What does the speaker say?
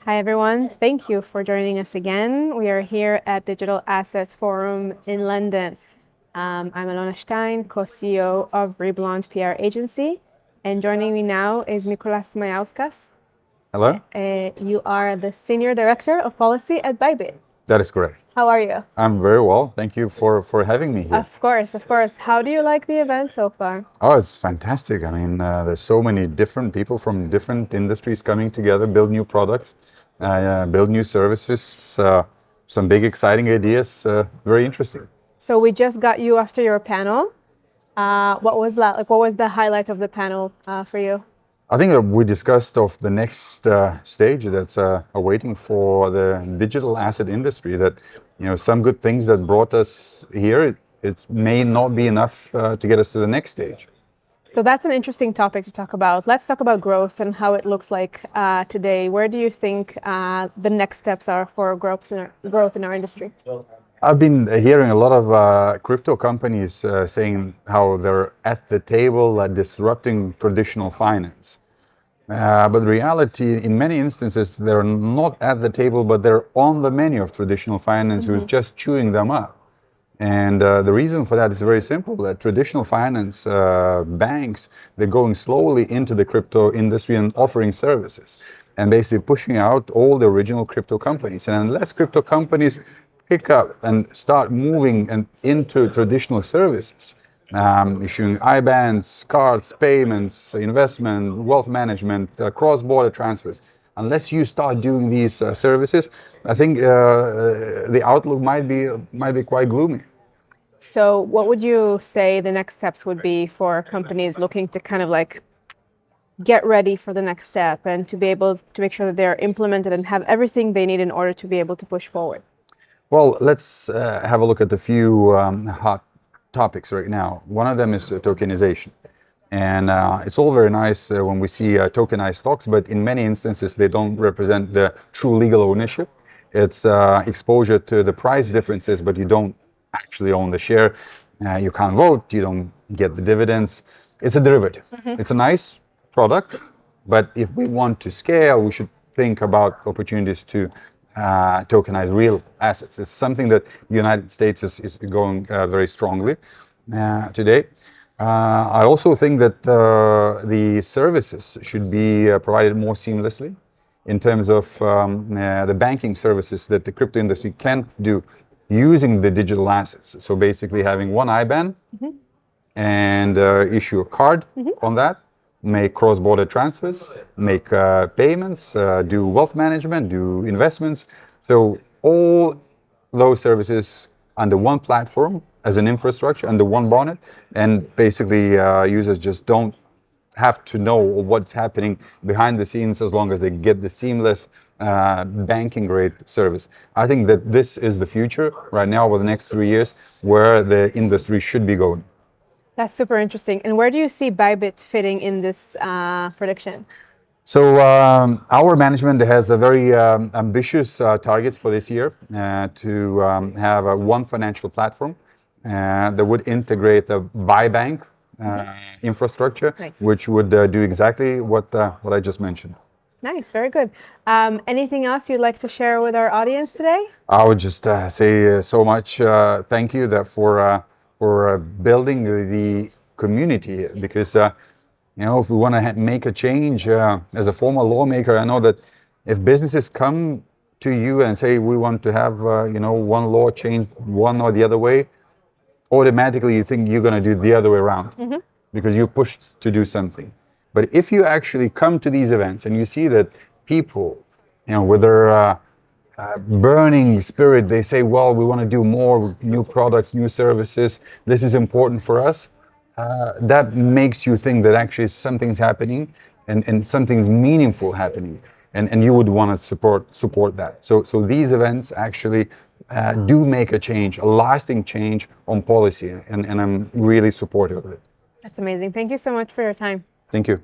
Hi, everyone. Thank you for joining us again. We are here at Digital Assets Forum in London. I'm Alona Stein, co-CEO of ReBlonde PR agency. And joining me now is Mykolas Majauskas. Hello? You are the Senior Director of Policy at Bybit. That is correct. How are you? I'm very well. Thank you for having me here. Of course, of course. How do you like the event so far? Oh, it's fantastic. I mean, there's so many different people from different industries coming together, build new products, build new services, some big exciting ideas, very interesting. So we just got you after your panel. What was that? Like, what was the highlight of the panel for you? I think that we discussed of the next stage that's awaiting for the digital asset industry, that some good things that brought us here, it may not be enough to get us to the next stage. So that's an interesting topic to talk about. Let's talk about growth and how it looks like today. Where do you think the next steps are for growth in our industry? I've been hearing a lot of crypto companies saying how they're at the table disrupting traditional finance. But the reality, in many instances, they're not at the table, but they're on the menu of traditional finance, who's just chewing them up. And the reason for that is very simple, that traditional finance banks, they're going slowly into the crypto industry and offering services and basically pushing out all the original crypto companies. And unless crypto companies pick up and start moving into traditional services, issuing IBANs, cards, payments, investment, wealth management, cross-border transfers. Unless you start doing these services, I think the outlook might be quite gloomy. So what would you say the next steps would be for companies looking to kind of like get ready for the next step and to be able to make sure that they're implemented and have everything they need in order to be able to push forward? Well, let's have a look at a few hot topics right now. One of them is tokenization. And it's all very nice when we see tokenized stocks, but in many instances, they don't represent the true legal ownership. It's exposure to the price differences, but you don't actually own the share. You can't vote, you don't get the dividends. It's a derivative. It's a nice product, but if we want to scale, we should think about opportunities to tokenize real assets. It's something that the United States is going very strongly today. I also think that the services should be provided more seamlessly in terms of the banking services that the crypto industry can do using the digital assets. So basically having one IBAN and issue a card on that, make cross-border transfers, make payments, do wealth management, do investments. So all those services under one platform as an infrastructure, under one bonnet, and basically users just don't have to know what's happening behind the scenes as long as they get the seamless banking grade service. I think that this is the future right now over the next 3 years where the industry should be going. That's super interesting. And where do you see Bybit fitting in this prediction? So our management has a very ambitious targets for this year to have one financial platform that would integrate the Bybank infrastructure, which would do exactly what I just mentioned. Nice, very good. Anything else you'd like to share with our audience today? I would just say so much thank you for building the community, because if we want to make a change, as a former lawmaker, I know that if businesses come to you and say we want to have one law changed one or the other way, automatically you think you're going to do the other way around because you're pushed to do something. But if you actually come to these events and you see that people, with their burning spirit, they say, well, we want to do more new products, new services, this is important for us, that makes you think that actually something's happening and something's meaningful happening, and you would want to support that. So these events actually do make a change, a lasting change on policy, and I'm really supportive of it. That's amazing. Thank you so much for your time. Thank you.